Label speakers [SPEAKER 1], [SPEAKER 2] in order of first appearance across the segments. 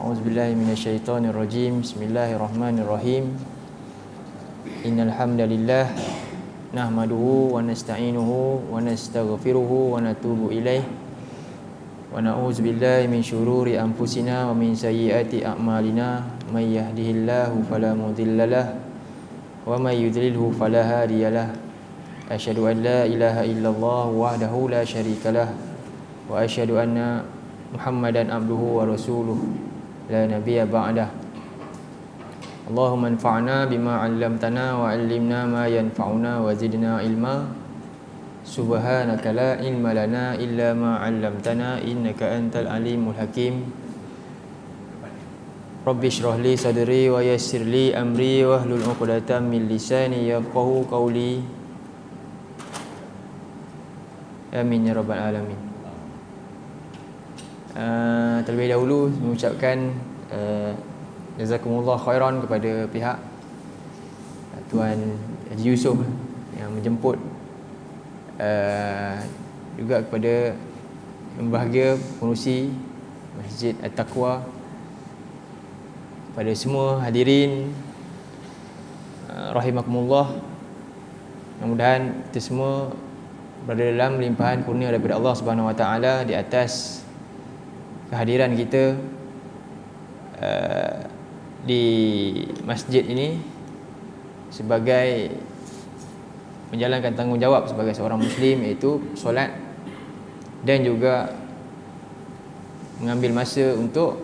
[SPEAKER 1] A'udzubillahi minasyaitonirrajim. Bismillahirrahmanirrahim. Innal hamdalillah nahmaduhu wa nasta'inuhu wa nastaghfiruhu wa natubu ilaih. Wa na'udzubillahi min syururi anfusina wa min sayyiati a'malina. May yahdihillahu fala mudhillalah wa may yudlilhu fala hadiyalah. Asyhadu an la ilaha illallah wahdahu la syarikalah wa asyhadu anna Muhammadan abduhu wa rasuluh la nabiyya ba'dah. Allahumma anfa'na bima 'allamtana wa 'allimna ma yanfa'una wa zidna ilma. Subhanaka la ilma lana illa ma 'allamtana innaka antal alimul hakim. Rabbi shrah li sadri wa yassir li amri wahlul 'uqdatam min lisani yafqahu qawli. Amin ya rabbal alamin. Terlebih dahulu mengucapkan jazakumullah khairan kepada pihak Tuan Haji Yusof yang menjemput, juga kepada yang berbahagia pengurusi Masjid At-Taqwa, pada semua hadirin rahimakumullah. Mudah-mudahan kita semua berada dalam limpahan kurnia daripada Allah Subhanahu Wa Taala di atas kehadiran kita di masjid ini sebagai menjalankan tanggungjawab sebagai seorang Muslim, iaitu solat, dan juga mengambil masa untuk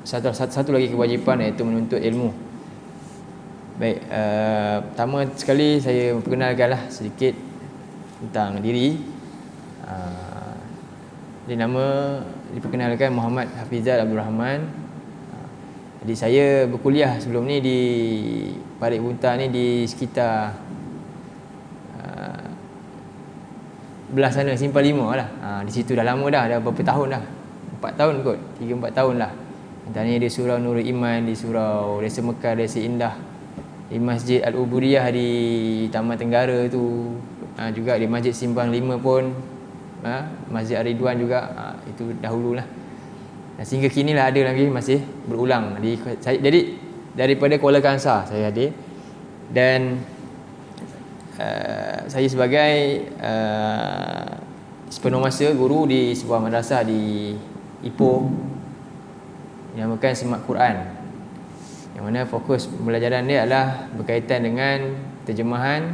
[SPEAKER 1] satu lagi kewajipan, iaitu menuntut ilmu. Baik, pertama sekali saya memperkenalkanlah sedikit tentang diri. Nama diperkenalkan Muhammad Hafizal Abdul Rahman. Jadi saya berkuliah sebelum ni di Parit Buntar ni, di sekitar belah sana, Simpang 5 lah. Di situ dah lama dah berapa tahun dah. 4 tahun kot, 3-4 tahun lah. Antaranya di Surau Nurul Iman, di Surau Desa Mekar, Desa Indah, di Masjid Al-Ubudiyah di Taman Tenggara tu, juga di Masjid Simpang 5 pun, Masjid Ar-Ridwan juga, itu dahululah. Dan sehingga kini lah ada lagi masih berulang. Jadi daripada Kuala Kangsar saya hadir, dan saya sebagai sepenuh masa guru di sebuah madrasah di Ipoh, dinamakan Semak Quran, yang mana fokus pembelajaran dia adalah berkaitan dengan terjemahan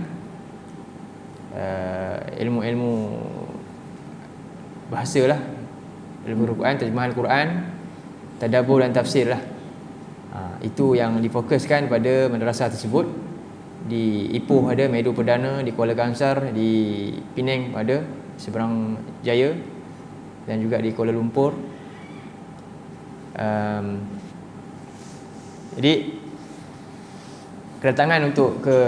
[SPEAKER 1] ilmu-ilmu bahasa lah, ilmu Quran, terjemahan Quran, tadabbur dan tafsir lah. Itu yang difokuskan pada madrasah tersebut. Di Ipoh ada, Medu Perdana, di Kuala Kangsar, di Penang ada, Seberang Jaya, dan juga di Kuala Lumpur. Jadi kedatangan untuk ke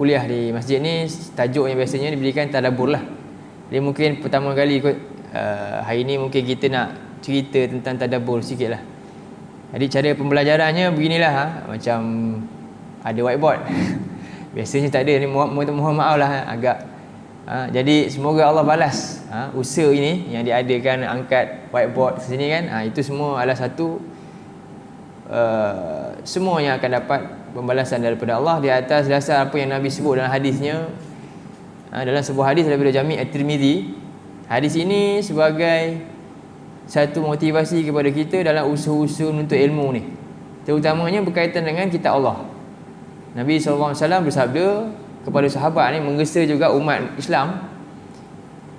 [SPEAKER 1] kuliah di masjid ni, tajuknya biasanya diberikan tadabbur lah. Dia mungkin pertama kali ikut, hari ni mungkin kita nak cerita tentang tadabbur sikit lah. Jadi cara pembelajarannya beginilah, macam ada whiteboard. Biasanya tak ada ni, mohon maaf lah agak. Jadi semoga Allah balas usaha ini yang diadakan, angkat whiteboard ke sini kan. Itu semua adalah satu, semua yang akan dapat pembalasan daripada Allah di atas dasar apa yang Nabi sebut dalam hadisnya. Dalam sebuah hadis daripada Jami' At-Tirmizi, hadis ini sebagai satu motivasi kepada kita dalam usaha-usaha menuntut ilmu ni, terutamanya berkaitan dengan kitab Allah. Nabi SAW bersabda kepada sahabat ni, menggesa juga umat Islam,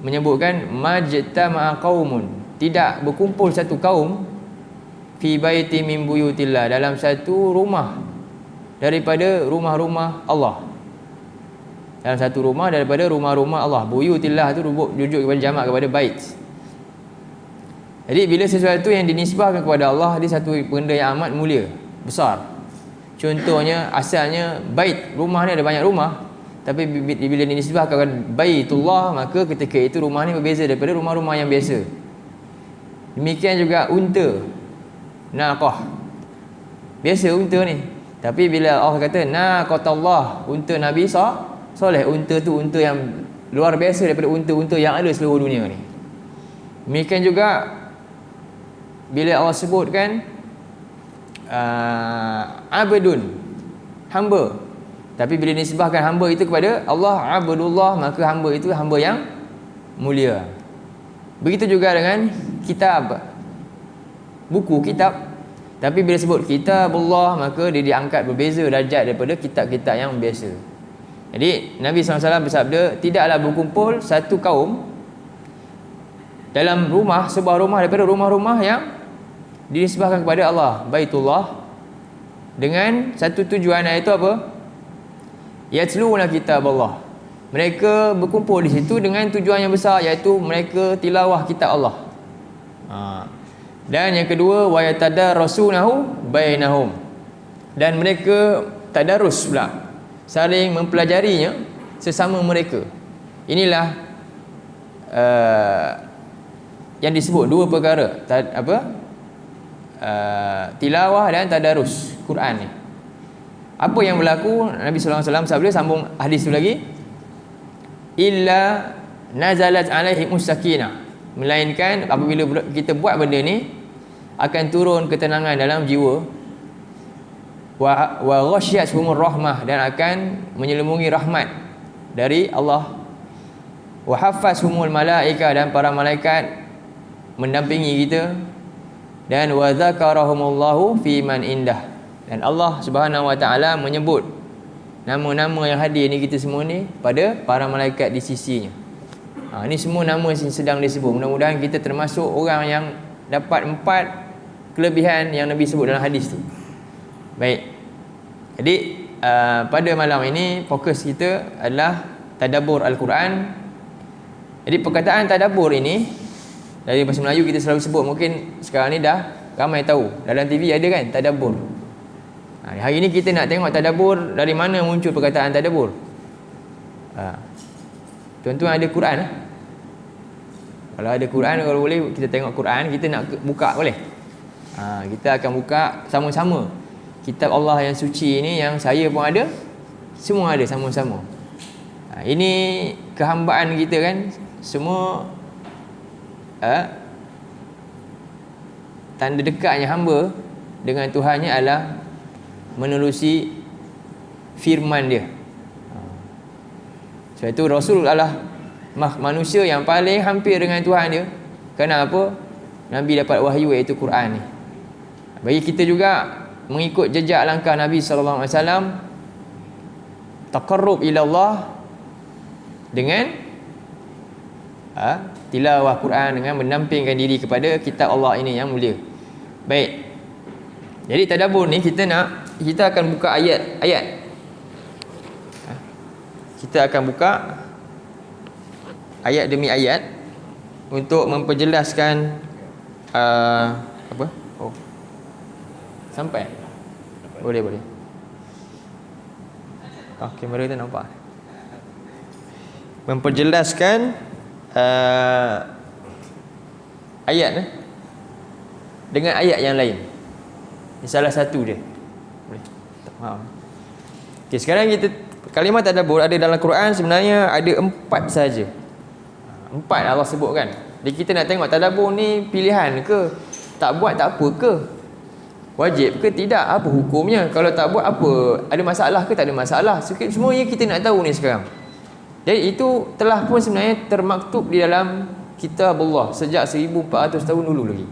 [SPEAKER 1] menyebutkan majtama'a qaumun, tidak berkumpul satu kaum, fi baiti min buyutillah, dalam satu rumah daripada rumah-rumah Allah, dalam satu rumah daripada rumah-rumah Allah. Buyutillah tu rujuk kepada jamak kepada bait. Jadi bila sesuatu yang dinisbahkan kepada Allah, dia satu benda yang amat mulia, besar. Contohnya, asalnya bait, rumah ni ada banyak rumah, tapi bila dinisbahkan Baitullah, maka ketika itu rumah ni berbeza daripada rumah-rumah yang biasa. Demikian juga unta, naqah, biasa unta ni, tapi bila Allah kata naqatallah, unta Nabi Soleh, unta tu unta yang luar biasa daripada unta-unta yang ada seluruh dunia ni. Demikian juga bila Allah sebutkan abdun, hamba. Tapi bila disebahkan hamba itu kepada Allah, abdullah, maka hamba itu hamba yang mulia. Begitu juga dengan kitab, buku, kitab. Tapi bila sebut kitabullah, maka dia diangkat berbeza darjat daripada kitab-kitab yang biasa. Jadi Nabi SAW bersabda, tidaklah berkumpul satu kaum dalam rumah, sebuah rumah daripada rumah-rumah yang dinisbahkan kepada Allah, Baitullah, dengan satu tujuan, iaitu apa? Yatluna kitab Allah. Mereka berkumpul di situ dengan tujuan yang besar, iaitu mereka tilawah kitab Allah. Dan yang kedua, wa yatadarrasunahu bainahum. Dan mereka tadarus pula, saling mempelajarinya sesama mereka. Inilah yang disebut dua perkara, tilawah dan tadarus Quran ni. Apa yang berlaku? Nabi sallallahu alaihi wasallam sabda, sambung hadis tu lagi, illa nazalat alaihimus sakinah, melainkan apabila kita buat benda ni akan turun ketenangan dalam jiwa, wa ghasyiyatuhumur rahmah, dan akan menyelimungi rahmat dari Allah, wa haffazhumul malaika, dan para malaikat mendampingi kita, dan wa dzakarahumullahu fi man indah, dan Allah Subhanahu wa taala menyebut nama-nama yang hadir ni, kita semua ni, pada para malaikat di sisinya. Ini semua nama yang sedang disebut. Mudah-mudahan kita termasuk orang yang dapat 4 kelebihan yang Nabi sebut dalam hadis tu. Baik. Jadi pada malam ini fokus kita adalah tadabbur Al-Quran. Jadi perkataan tadabbur ini dari bahasa Melayu kita selalu sebut, mungkin sekarang ni dah ramai tahu. Dalam TV ada kan tadabbur. Hari ini kita nak tengok tadabbur, dari mana muncul perkataan tadabbur. Tuan-tuan ada Quran? Kalau ada Quran, kalau boleh kita tengok Quran. Kita nak buka boleh? Kita akan buka sama-sama kitab Allah yang suci ini, yang saya pun ada, semua ada sama-sama. Ini kehambaan kita kan, semua tanda dekatnya hamba dengan Tuhannya adalah menerusi firman dia. Sebab itu Rasul adalah manusia yang paling hampir dengan Tuhan dia. Kenapa? Nabi dapat wahyu, iaitu Quran ni. Bagi kita juga mengikut jejak langkah Nabi sallallahu alaihi wasallam, taqarrub ila Allah dengan tilawah Quran, dengan mendampingkan diri kepada kitab Allah ini yang mulia. Baik. Jadi tadabbur ni kita akan buka ayat-ayat. Kita akan buka ayat demi ayat untuk memperjelaskan sampai boleh. Kamera tu nampak. Memperjelaskan ayat dengan ayat yang lain. Ini salah satu dia. Boleh. Tak faham. Okey, sekarang kita kalimah tadabbur ada dalam Quran sebenarnya ada 4 saja. 4 Allah sebutkan. Jadi kita nak tengok tadabbur ni pilihan ke? Tak buat tak apa ke? Wajib ke tidak? Apa hukumnya? Kalau tak buat apa? Ada masalah ke tak ada masalah? Semuanya kita nak tahu ni sekarang. Jadi itu telah pun sebenarnya termaktub di dalam kitab Allah sejak 1400 tahun dulu lagi.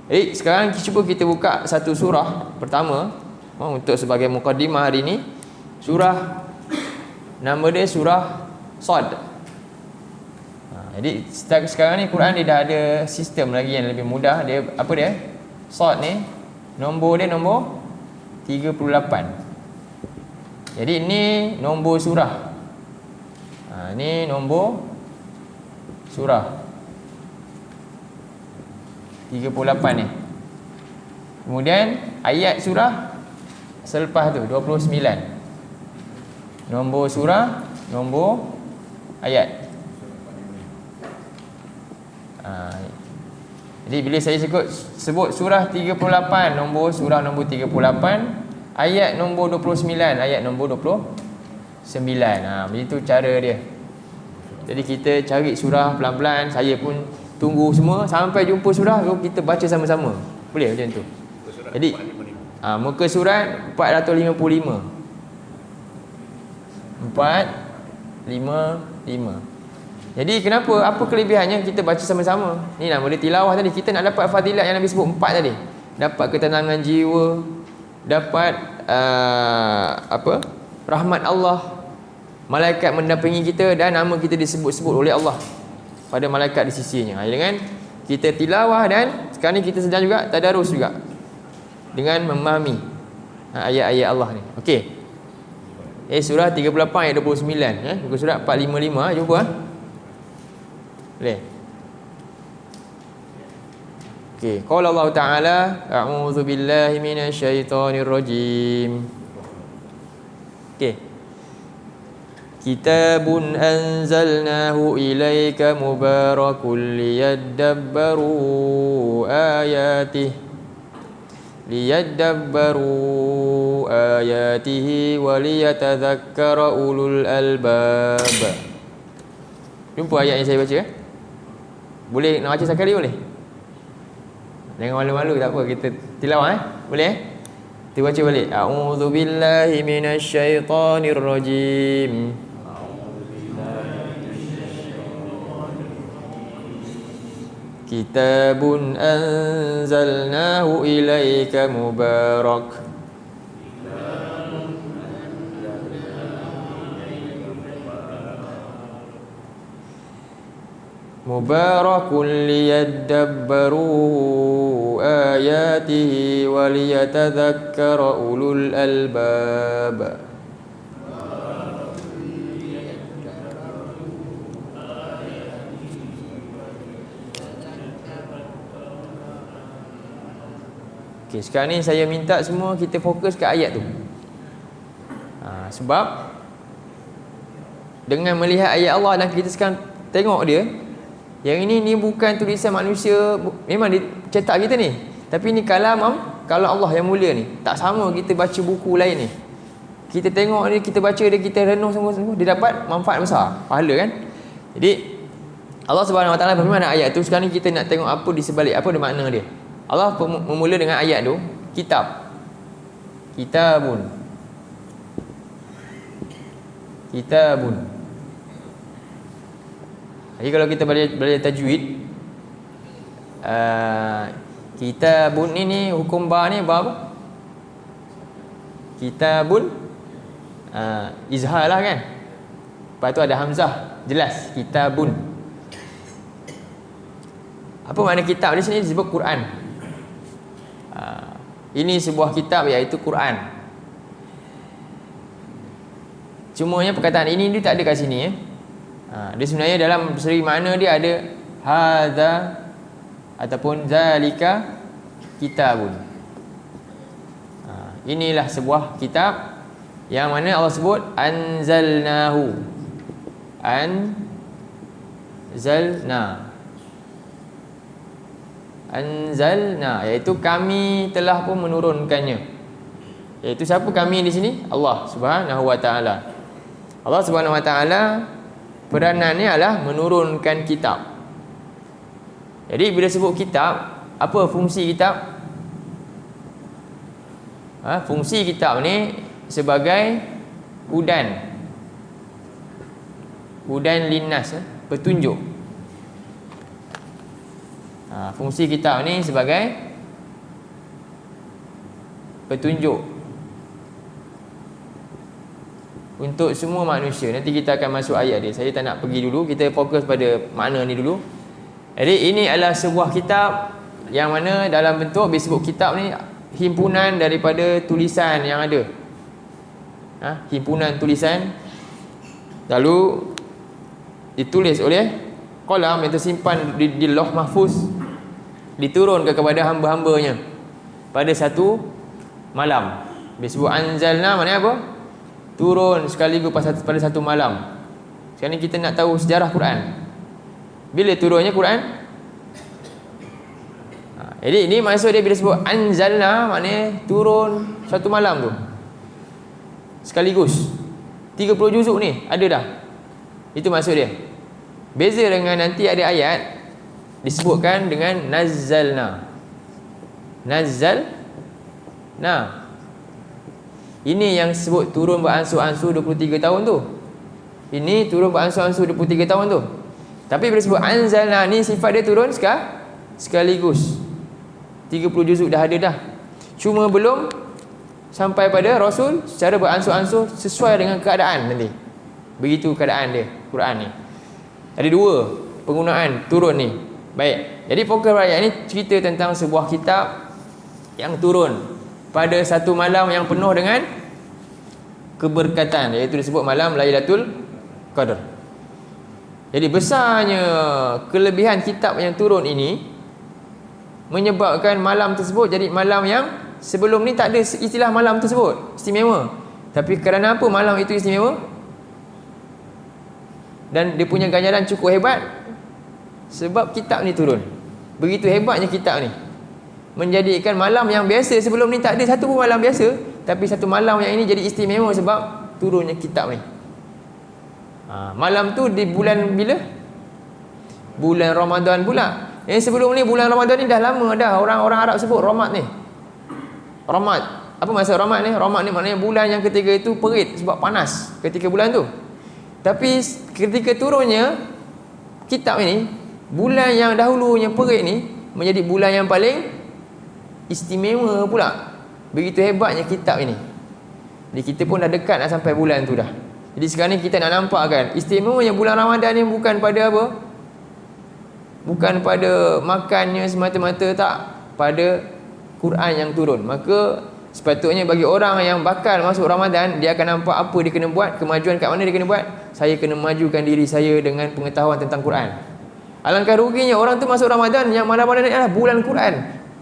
[SPEAKER 1] Jadi sekarang cuba kita buka satu surah pertama untuk sebagai mukadimah hari ini. Surah, nama dia surah Sad. Jadi sekarang ni Quran dia dah ada sistem lagi yang lebih mudah. Dia apa dia? Sad ni nombor dia nombor 38. Jadi ini nombor surah. Ini nombor surah 38 ni. Kemudian ayat surah selepas tu 29. Nombor surah, nombor ayat. Jadi bila saya sebut surah 38, surah nombor 38, ayat nombor 29, ayat nombor 29. Begitu cara dia. Jadi kita cari surah pelan-pelan. Saya pun tunggu semua sampai jumpa surah, lalu kita baca sama-sama. Boleh macam tu. Jadi muka surat 455. 455. Jadi kenapa? Apa kelebihannya kita baca sama-sama? Ni nama dia tilawah tadi. Kita nak dapat fadilat yang Nabi sebut 4 tadi. Dapat ketenangan jiwa, dapat rahmat Allah, malaikat mendampingi kita, dan nama kita disebut-sebut oleh Allah pada malaikat di sisinya. Dengan kita tilawah, dan sekarang ni kita sedang juga tadarus juga dengan memahami ayat-ayat Allah ni. Okey. Surah 38 ayat 29, muka surat 455, jumpa boleh. Okey, qala Allah Taala, a'udzu billahi minasyaitonir rajim. Okey. Kitabun anzalnahu ilaika mubarakun liyadabbaru ayatihi wa liyatadhakkara ulul albab. Jumpa ayat yang saya baca Boleh nak baca sekali boleh? Jangan malu-malu, tak apa, kita tilawah boleh Kita baca balik. A'udzu billahi minasyaitonir rajim. Kitabun anzalnahu ilaika mubarak. Mubarakun liyadabbaru ayatihi wa liyatadhakkara ulul albab. Okay, sekarang ni saya minta semua kita fokus ke ayat tu. Sebab dengan melihat ayat Allah dan kita sekarang tengok dia, yang ini bukan tulisan manusia, memang dicetak kita ni, tapi ni kalam Allah yang mulia ni. Tak sama kita baca buku lain ni. Kita tengok dia, kita baca dia, kita renung semua, dia dapat manfaat besar, pahala kan. Jadi Allah Subhanahu Wa Taala berfirman ayat tu. Sekarang ni kita nak tengok apa di sebalik, apa dia makna dia. Allah memula dengan ayat tu, kitab. Kitabun. Jadi kalau kita belajar tajwid, kitabun ni hukum ba ni ba apa? Kitabun izhar lah kan. Lepas tu ada hamzah, jelas kitabun. Apa makna kitab di sini? Disebut Quran. Ini sebuah kitab, iaitu Quran. Cumanya perkataan ini dia tak ada kat sini dia sebenarnya dalam seri makna dia ada hadza ataupun zalika kitabun. Inilah sebuah kitab yang mana Allah sebut anzalnahu. Anzalna, iaitu kami telah pun menurunkannya. Iaitu siapa kami di sini? Allah Subhanahu Wa Taala. Allah Subhanahu Wa Taala peranannya adalah menurunkan kitab. Jadi bila sebut kitab, apa fungsi kitab? Fungsi kitab ni sebagai hudan linnas, petunjuk. Fungsi kitab ni sebagai petunjuk untuk semua manusia. Nanti kita akan masuk ayat dia. Saya tak nak pergi dulu, kita fokus pada makna ni dulu. Jadi ini adalah sebuah kitab yang mana dalam bentuk, disebut kitab ni himpunan daripada tulisan yang ada. Himpunan tulisan, lalu ditulis oleh qalam yang tersimpan di Lauh Mahfuz, diturunkan kepada hamba-hambanya pada satu malam. Disebut anzalna, maknanya apa? Turun sekaligus pada satu malam. Sekarang ni kita nak tahu sejarah Quran. Bila turunnya Quran? Jadi ini maksud dia bila sebut anzalna, maknanya turun satu malam tu sekaligus. 30 juzuk ni ada dah. Itu maksud dia. Beza dengan nanti ada ayat disebutkan dengan nazzalna. Nazzalna. Ini yang sebut turun beransur-ansur 23 tahun tu. Ini turun beransur-ansur 23 tahun tu. Tapi bila sebut anzalna ni sifat dia turun sekaligus. 30 juzuk dah ada dah. Cuma belum sampai pada Rasul secara beransur-ansur sesuai dengan keadaan nanti. Begitu keadaan dia Quran ni. Ada dua penggunaan turun ni. Baik. Jadi fokus ayat ni cerita tentang sebuah kitab yang turun pada satu malam yang penuh dengan keberkatan, iaitu disebut malam Lailatul Qadar. Jadi besarnya kelebihan kitab yang turun ini menyebabkan malam tersebut jadi malam yang sebelum ni tak ada istilah malam tersebut istimewa. Tapi kerana apa malam itu istimewa dan dia punya ganjaran cukup hebat? Sebab kitab ni turun. Begitu hebatnya kitab ni, menjadikan malam yang biasa sebelum ni tak ada satu pun malam biasa, tapi satu malam yang ini jadi istimewa sebab turunnya kitab ni. Malam tu di bulan bila? Bulan Ramadan pula. Sebelum ni bulan Ramadan ni dah lama dah orang-orang Arab sebut Ramad ni. Ramad. Apa maksud Ramad ni? Ramad ni maknanya bulan yang ketiga itu perit sebab panas ketika bulan tu. Tapi ketika turunnya kitab ini, bulan yang dahulunya perit ni menjadi bulan yang paling istimewa pula. Begitu hebatnya kitab ini. Jadi kita pun dah dekat nak sampai bulan tu dah. Jadi sekarang ni kita nak nampak kan istimewanya bulan Ramadan ni bukan pada apa? Bukan pada makannya semata-mata, tak. Pada Quran yang turun. Maka sepatutnya bagi orang yang bakal masuk Ramadan, dia akan nampak apa dia kena buat, kemajuan kat mana dia kena buat. Saya kena majukan diri saya dengan pengetahuan tentang Quran. Alangkah ruginya orang tu masuk Ramadan yang malam Ramadan ni adalah bulan Quran.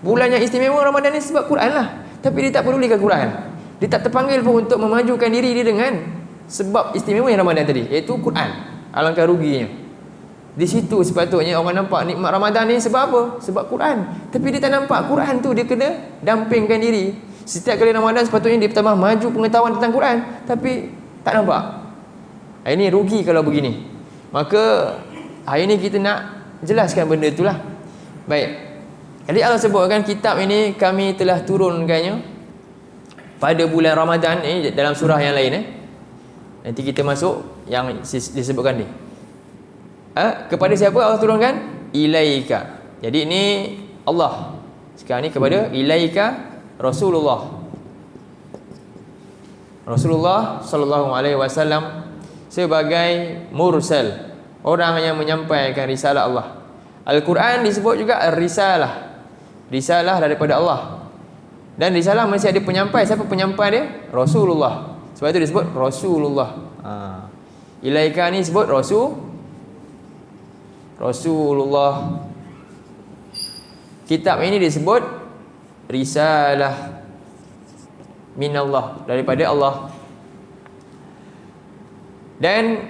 [SPEAKER 1] Bulan yang istimewa Ramadan ni sebab Quran lah. Tapi dia tak pedulikan Quran. Dia tak terpanggil pun untuk memajukan diri dia dengan sebab istimewa yang Ramadan tadi, iaitu Quran. Alangkah ruginya. Di situ sepatutnya orang nampak nikmat Ramadan ni sebab apa? Sebab Quran. Tapi dia tak nampak Quran tu, dia kena dampingkan diri. Setiap kali Ramadan sepatutnya dia bertambah maju pengetahuan tentang Quran, tapi tak nampak. Ini rugi kalau begini. Maka hari ni kita nak jelaskan benda itulah. Baik. Jadi Allah sebutkan kitab ini kami telah turunkannya pada bulan Ramadan ni dalam surah yang lain. Nanti kita masuk yang disebutkan ni. Kepada siapa Allah turunkan? Ilaika. Jadi ini Allah. Sekarang ni kepada ilaika Rasulullah. Rasulullah sallallahu alaihi wasallam sebagai mursal, orang yang menyampaikan risalah Allah. Al-Quran disebut juga risalah. Risalah daripada Allah. Dan risalah mesti ada penyampai. Siapa penyampai dia? Rasulullah. Sebab itu disebut Rasulullah. Ilaika ni disebut Rasulullah. Kitab ini disebut risalah minallah, daripada Allah. Dan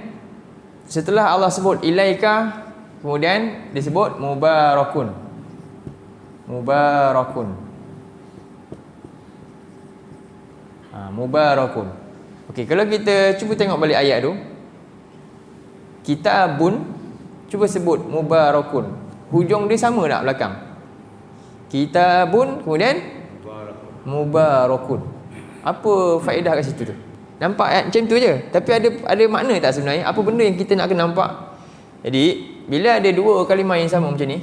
[SPEAKER 1] setelah Allah sebut ilaika, kemudian disebut mubarakun. Mubarakun. Mubarakun. Okey, kalau kita cuba tengok balik ayat tu. Kitabun, cuba sebut mubarakun. Hujung dia sama tak belakang? Kitabun, kemudian mubarakun. Apa faedah kat situ tu? Nampak macam tu je. Tapi ada makna tak sebenarnya? Apa benda yang kita nak kena nampak? Jadi, bila ada dua kalimah yang sama macam ni,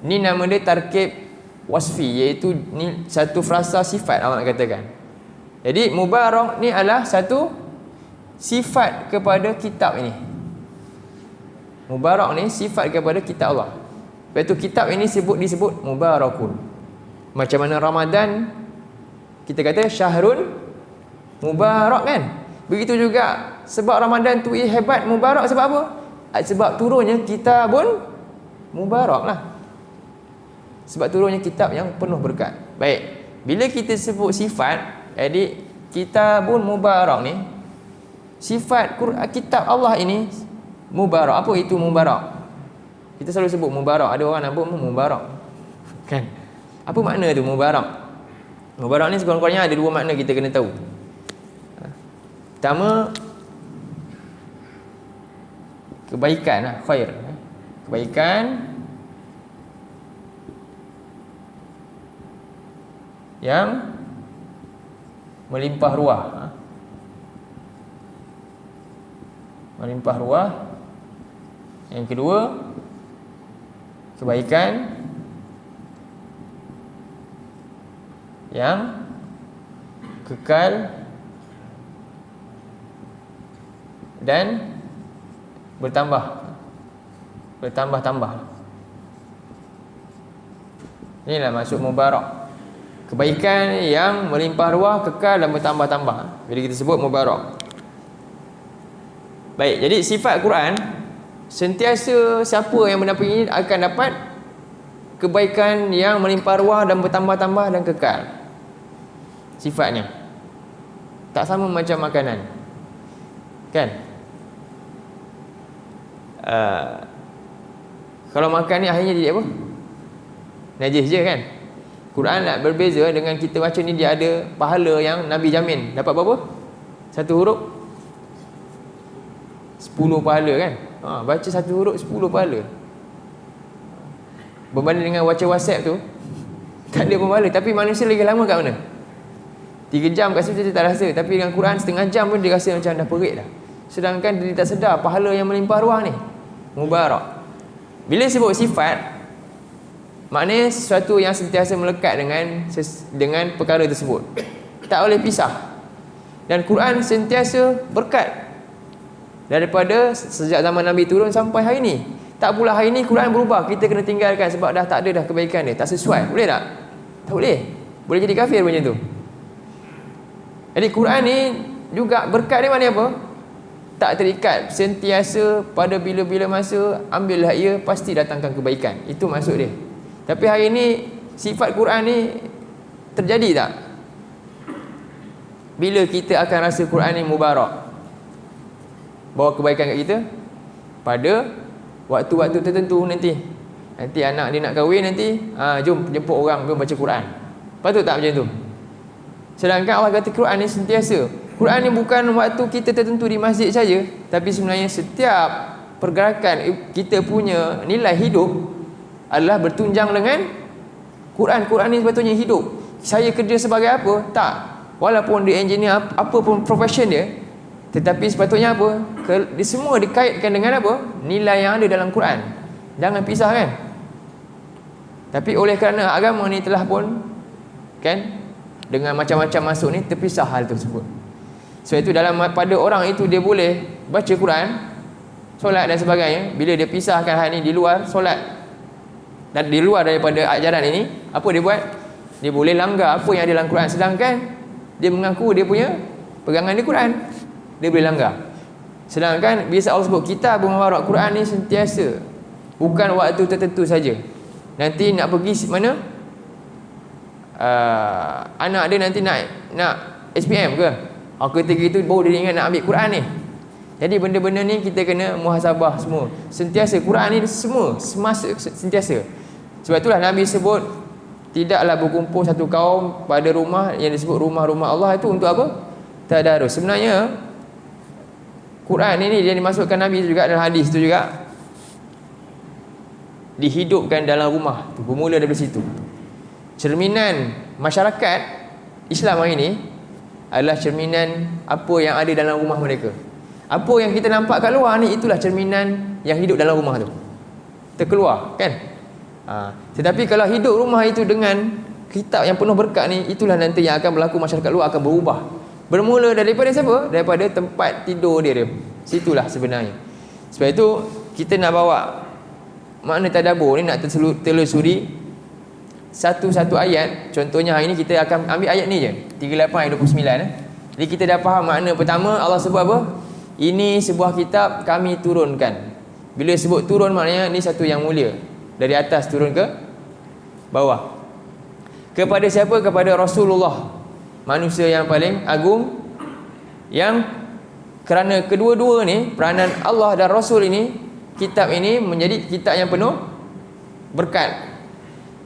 [SPEAKER 1] ni nama dia tarkib wasfi, iaitu ni satu frasa sifat awak nak katakan. Jadi, mubarak ni adalah satu sifat kepada kitab ini. Mubarak ni sifat kepada kitab Allah. Lepas tu kitab ini disebut mubarakun. Macam mana Ramadan kita kata syahrun mubarak kan? Begitu juga sebab Ramadan tu hebat mubarak sebab apa? Sebab turunnya kitabun mubarak lah. Sebab turunnya kitab yang penuh berkat. Baik. Bila kita sebut sifat, jadi kitabun mubarak ni, sifat kitab Allah ini mubarak. Apa itu mubarak? Kita selalu sebut mubarak. Ada orang nak sebut mubarak kan? Apa makna tu mubarak? Mubarak ni sekurang-kurangnya ada dua makna kita kena tahu. Pertama, kebaikan, khair. Kebaikan yang melimpah ruah. Melimpah ruah. Yang kedua, kebaikan yang kekal dan bertambah-tambah. Inilah maksud mubarak. Kebaikan yang melimpah ruah, kekal dan bertambah-tambah. Bila kita sebut mubarak. Baik, jadi sifat Quran, sentiasa siapa yang mendapat ini akan dapat kebaikan yang melimpah ruah dan bertambah-tambah dan kekal. Sifatnya tak sama macam makanan, kan? Kalau makan ni akhirnya jadi apa? Najis je, kan? Quran nak berbeza dengan kita baca ni, dia ada pahala yang Nabi jamin. Dapat berapa? Satu huruf 10 pahala, kan? Baca satu huruf 10 pahala. Berbanding dengan baca WhatsApp tu, tak ada pahala. Tapi manusia lagi lama kat mana? 3 jam kat situ dia tak rasa. Tapi dengan Quran setengah jam pun dia rasa macam dah perit dah. Sedangkan dia tak sedar pahala yang melimpah ruah ni mubarak. Bila sebut sifat, maknanya sesuatu yang sentiasa melekat dengan perkara tersebut, tak boleh pisah. Dan Quran sentiasa berkat daripada sejak zaman Nabi turun sampai hari ni. Tak pula hari ni Quran berubah, kita kena tinggalkan sebab dah tak ada dah kebaikan dia, tak sesuai. Boleh tak? Tak boleh. Boleh jadi kafir macam tu. Jadi Quran ni juga berkat dia mana apa? Tak terikat, sentiasa pada bila-bila masa ambillah ia, pasti datangkan kebaikan. Itu maksud dia. Tapi hari ni sifat Quran ni terjadi tak? Bila kita akan rasa Quran ni mubarak, bawa kebaikan kat kita? Pada waktu-waktu tertentu nanti. Nanti anak dia nak kahwin nanti, jom jemput orang, jom baca Quran. Patut tak macam tu? Sedangkan Allah kata Quran ni sentiasa. Quran ni bukan waktu kita tertentu di masjid saja, tapi sebenarnya setiap pergerakan kita punya nilai hidup adalah bertunjang dengan Quran. Quran ni sepatutnya hidup. Saya kerja sebagai apa? Tak. Walaupun dia engineer, apa pun profession dia, tetapi sepatutnya apa? Dia semua dikaitkan dengan apa? Nilai yang ada dalam Quran. Jangan pisah, kan? Tapi oleh kerana agama ni telah pun, kan, dengan macam-macam masuk ni, terpisah hal tersebut. Sebab itu pada orang itu dia boleh baca Quran, solat dan sebagainya. Bila dia pisahkan hal ni di luar solat dan di luar daripada ajaran ini, apa dia buat? Dia boleh langgar apa yang ada dalam Quran. Sedangkan dia mengaku dia punya pegangan di Quran, dia boleh langgar. Sedangkan bila Allah sebut kitab mubarak, Quran ni sentiasa, bukan waktu tertentu saja. Nanti nak pergi mana? Anak dia nanti nak SPM ke? Ketika itu baru dia ingat nak ambil Quran ni. Jadi benda-benda ni kita kena muhasabah semua. Sentiasa Quran ni semua semasa sentiasa. Sebab itulah Nabi sebut tidaklah berkumpul satu kaum pada rumah yang disebut rumah-rumah Allah itu untuk apa? Tadarus. Sebenarnya Quran ini yang dimasukkan Nabi juga dalam hadis tu juga dihidupkan dalam rumah tu, bermula dari situ. Cerminan masyarakat Islam hari ini adalah cerminan apa yang ada dalam rumah mereka. Apa yang kita nampak kat luar ni, itulah cerminan yang hidup dalam rumah tu, terkeluar, kan? Tetapi kalau hidup rumah itu dengan kitab yang penuh berkat ni, itulah nanti yang akan berlaku. Masyarakat luar akan berubah. Bermula daripada siapa? Daripada tempat tidur dia. Situlah sebenarnya. Sebab itu kita nak bawa makna tadabbur ni, nak telusuri satu-satu ayat. Contohnya hari ni kita akan ambil ayat ni je, 38 ayat 29. Jadi kita dah faham makna pertama. Allah sebut apa? Ini sebuah kitab kami turunkan. Bila sebut turun, maknanya ni satu yang mulia, dari atas turun ke bawah. Kepada siapa? Kepada Rasulullah, manusia yang paling agung, yang kerana kedua-dua ni, peranan Allah dan Rasul ini, kitab ini menjadi kitab yang penuh berkat.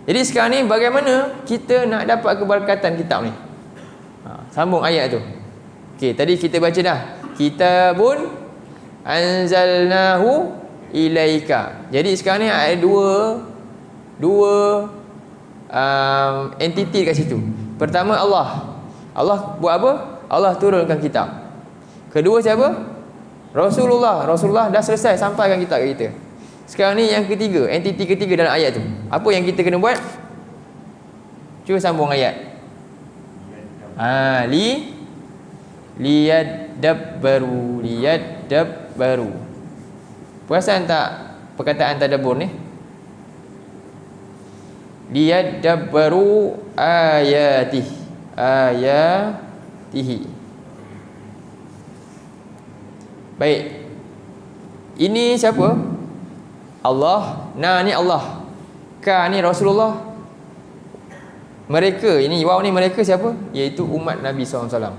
[SPEAKER 1] Jadi sekarang ni bagaimana kita nak dapat keberkatan kitab ni? Sambung ayat tu. Okey, tadi kita baca dah. Kitabun anzalnahu ilaika. Jadi sekarang ni ada dua entiti kat situ. Pertama Allah buat apa? Allah turunkan kitab. Kedua siapa? Rasulullah dah selesai sampaikan kitab kat kita. Sekarang ni yang ketiga, entiti ketiga dalam ayat tu. Apa yang kita kena buat? Cuba sambung ayat. Liyadabbaru. Perasan tak perkataan tadabbur ni? Liyadabbaru ayatihi. Baik. Ini siapa? Allah. Nah ni Allah. Ka ni Rasulullah. Mereka ini, waw ni mereka siapa? Iaitu umat Nabi SAW.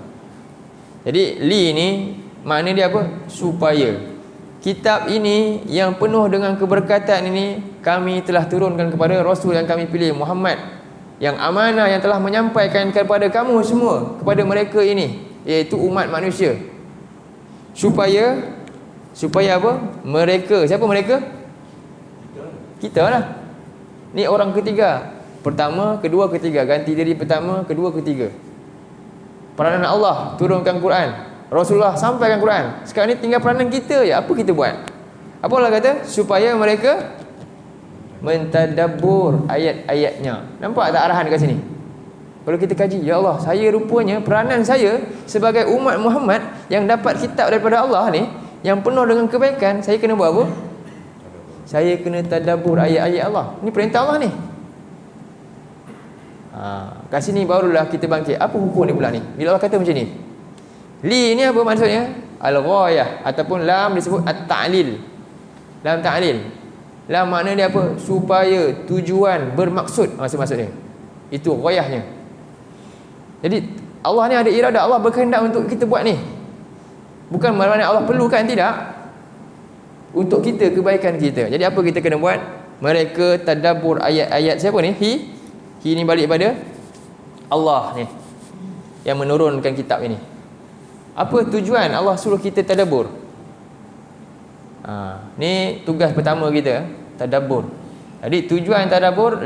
[SPEAKER 1] Jadi li ni makna dia apa? Supaya kitab ini yang penuh dengan keberkatan ini kami telah turunkan kepada Rasul yang kami pilih, Muhammad, yang amanah, yang telah menyampaikan kepada kamu semua, kepada mereka ini, iaitu umat manusia. Supaya apa? Mereka, siapa mereka? Kita lah. Ni orang ketiga. Pertama, kedua, ketiga. Ganti diri pertama, kedua, ketiga. Peranan Allah turunkan Quran, Rasulullah sampaikan Quran. Sekarang ni tinggal peranan kita je. Apa kita buat? Apa Allah kata? Supaya mereka mentadabbur ayat-ayatnya. Nampak tak arahan dekat sini? Kalau kita kaji, ya Allah, saya rupanya peranan saya sebagai umat Muhammad yang dapat kitab daripada Allah ni, yang penuh dengan kebaikan, saya kena buat apa? Saya kena tadabbur ayat-ayat Allah. Ini perintah Allah ni. Kat sini barulah kita bangkit. Apa hukum ni pula ni? Bila Allah kata macam ni, li ni apa maksudnya? Al-ghayah ataupun lam disebut at-ta'lil. Lam ta'lil. Lam makna dia apa? Supaya, tujuan, bermaksud, maksud-maksudnya. Itu ghayahnya. Jadi Allah ni ada iradah, Allah berkehendak untuk kita buat ni. Bukan makna Allah perlukan, tidak. Untuk kita, kebaikan kita. Jadi apa kita kena buat? Mereka tadabbur ayat-ayat siapa ni? Hi ni balik pada Allah ni yang menurunkan kitab ini. Apa tujuan Allah suruh kita tadabbur? Ni tugas pertama kita, tadabbur. Jadi tujuan tadabbur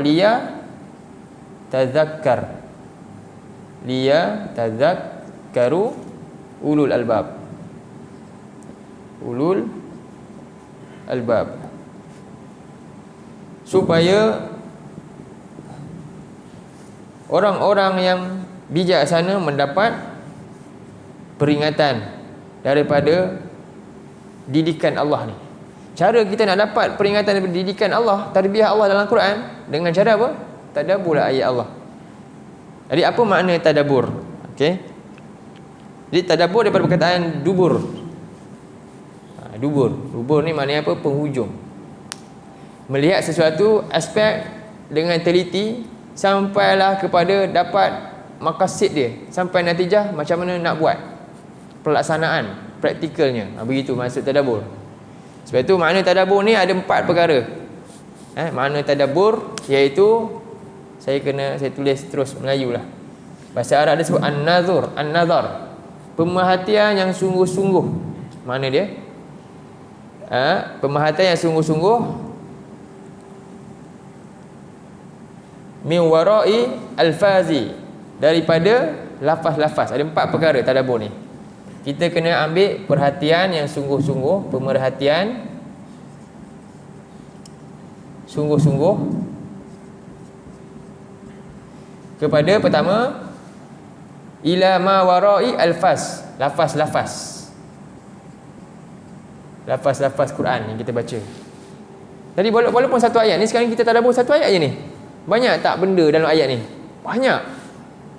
[SPEAKER 1] tazakkaru ulul albab. Supaya orang-orang yang bijaksana mendapat peringatan daripada didikan Allah ni. Cara kita nak dapat peringatan daripada didikan Allah, tarbiyah Allah dalam Quran, dengan cara apa? Tadabbur ayat Allah. Jadi apa makna tadabbur? Okey. Jadi tadabbur daripada perkataan dubur. Dubur ni maknanya apa? Penghujung. Melihat sesuatu aspek dengan teliti sampailah kepada dapat maqasid dia, sampai natijah macam mana nak buat pelaksanaan praktikalnya. Begitu maksud tadabbur. Sebab itu makna tadabbur ni ada 4 perkara. Makna tadabbur iaitu saya tulis terus Melayu lah. Bahasa Arab dia sebut an-nazar. Pemerhatian yang sungguh-sungguh. Mana dia? Pemerhatian yang sungguh-sungguh min warai alfazi, daripada lafaz-lafaz. Ada 4 perkara tadabbur ni. Kita kena ambil perhatian yang sungguh-sungguh, pemerhatian sungguh-sungguh kepada pertama ila ma warai alfaz, lafaz-lafaz Quran yang kita baca. Jadi walaupun satu ayat ni, sekarang kita tadabbur satu ayat je ni, banyak tak benda dalam ayat ni? Banyak.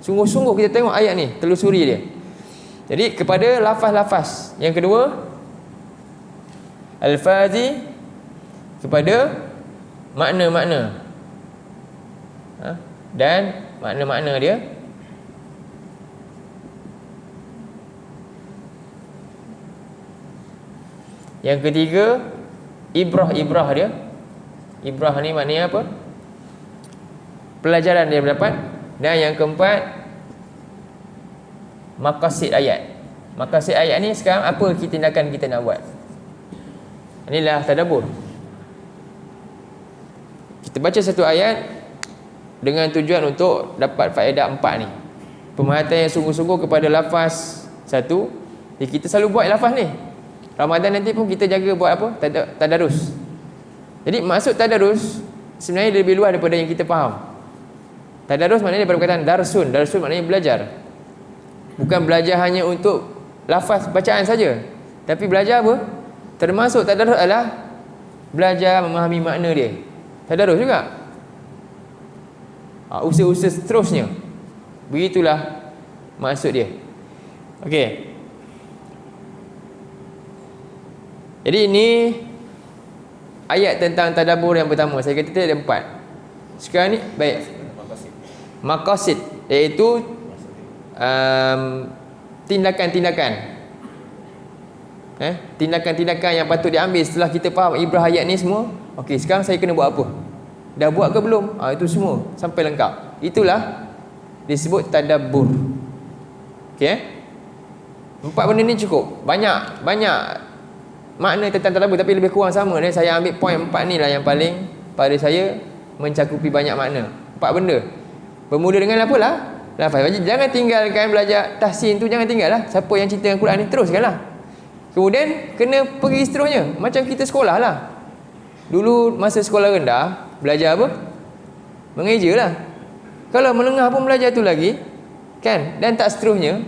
[SPEAKER 1] Sungguh-sungguh kita tengok ayat ni, telusuri dia. Jadi kepada lafaz-lafaz. Yang kedua, alfazi, kepada makna-makna. Dan makna-makna dia. Yang ketiga, ibrah dia. Ibrah ni maknanya apa? Pelajaran dia dapat. Dan yang keempat, maqasid ayat. Maqasid ayat ni sekarang apa tindakan kita nak buat? Inilah tadabbur. Kita baca satu ayat dengan tujuan untuk dapat faedah 4 ni. Pemerhatian yang sungguh-sungguh kepada lafaz satu. Jadi kita selalu buat lafaz ni. Ramadan nanti pun kita jaga buat apa? Tadarus. Jadi maksud tadarus sebenarnya lebih luas daripada yang kita faham. Tadarus maknanya daripada perkataan darsun. Darsun maknanya belajar. Bukan belajar hanya untuk lafaz bacaan saja, tapi belajar apa? Termasuk tadarus adalah belajar memahami makna dia. Tadarus juga. Usaha-usaha seterusnya. Begitulah maksud dia. Okey. Jadi ini ayat tentang tadabbur yang pertama. Saya kata tadi ada 4. Sekarang ni baik. Maqasid iaitu tindakan-tindakan. Tindakan-tindakan yang patut diambil setelah kita faham ibrah ayat ni semua. Okey, sekarang saya kena buat apa? Dah buat ke belum? Itu semua sampai lengkap. Itulah disebut tadabbur. Okey. 4 benda ni cukup. Banyak makna tentang tadabbur, tapi lebih kurang sama. Dan saya ambil poin 4 ni lah yang paling pada saya mencakupi banyak makna. 4 benda. Bermula dengan apalah? Lafaz. Jangan tinggalkan belajar tahsin tu, jangan tinggal lah. Siapa yang cinta dengan Quran ni, teruskanlah. Kemudian kena pergi seterusnya. Macam kita sekolah lah. Dulu masa sekolah rendah, belajar apa? Mengeja lah. Kalau menengah pun belajar tu lagi, kan? Dan tak seterusnya.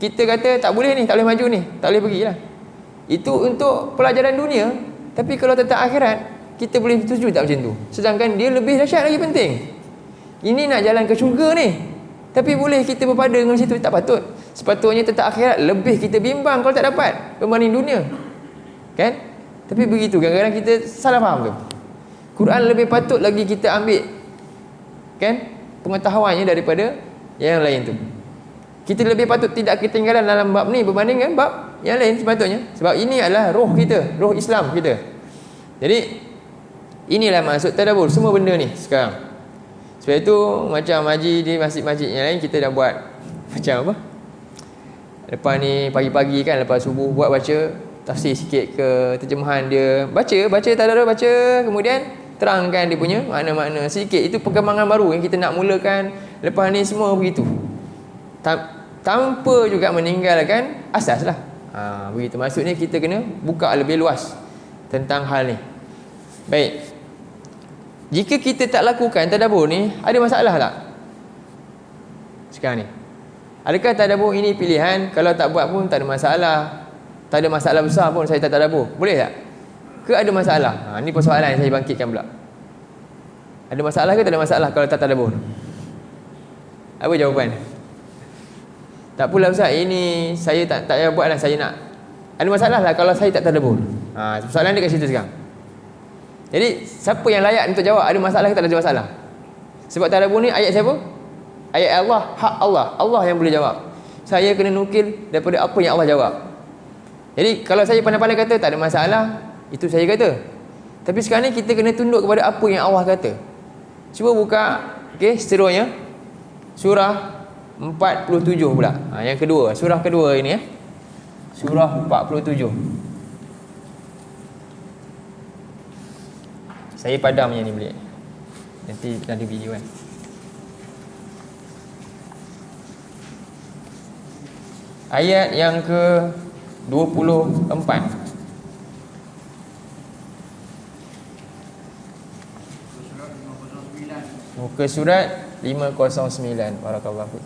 [SPEAKER 1] Kita kata tak boleh ni, tak boleh maju ni, tak boleh pergi lah. Itu untuk pelajaran dunia. Tapi kalau tentang akhirat, kita boleh setuju tak macam tu? Sedangkan dia lebih dahsyat lagi penting. Ini nak jalan ke syurga ni, tapi boleh kita berpada dengan situ? Tak patut. Sepatutnya tentang akhirat lebih kita bimbang kalau tak dapat berbanding dunia, kan? Tapi begitu, kadang-kadang kita salah faham tu. Quran lebih patut lagi kita ambil, kan, pengetahuannya daripada yang lain tu. Kita lebih patut tidak ketinggalan dalam bab ni berbanding dengan bab yang lain sepatutnya. Sebab ini adalah roh kita, roh Islam kita. Jadi inilah maksud tadabbur semua benda ni sekarang. Sebab itu macam haji di masjid-masjid yang lain, kita dah buat macam apa? Lepas ni pagi-pagi kan, lepas subuh buat baca tafsir sikit ke terjemahan dia. Baca tadabbur, baca, kemudian terangkan dia punya makna-makna sikit. Itu perkembangan baru yang kita nak mulakan. Lepas ni semua begitu. Tanpa juga meninggalkan asas lah. Begitu. Maksudnya kita kena buka lebih luas tentang hal ni. Baik. Jika kita tak lakukan tadabbur ni, ada masalah tak sekarang ni? Adakah tadabbur ini pilihan? Kalau tak buat pun tak ada masalah. Tak ada masalah besar pun saya tak tadabbur. Boleh tak? Ke ada masalah? Ini persoalan yang saya bangkitkan pula. Ada masalah ke tak ada masalah kalau tak tadabbur? Apa jawapan? Tak pula Ustaz, ini saya tak payah buat lah, saya nak. Ada masalah lah kalau saya tak tadabbur. Soalan dia kat situ sekarang. Jadi siapa yang layak untuk jawab ada masalah ke tak ada masalah? Sebab tadabbur ni ayat siapa? Ayat Allah, hak Allah. Allah yang boleh jawab. Saya kena nukil daripada apa yang Allah jawab. Jadi kalau saya pandai-pandai kata tak ada masalah, itu saya kata. Tapi sekarang ni kita kena tunduk kepada apa yang Allah kata. Cuba buka, okey, seterusnya surah 47 pula. Yang kedua, surah kedua ini Surah 47. Saya padam yang ni boleh. Nanti ada video kan. Ayat yang ke-24. Muka surat 509. Barakallahu fiik.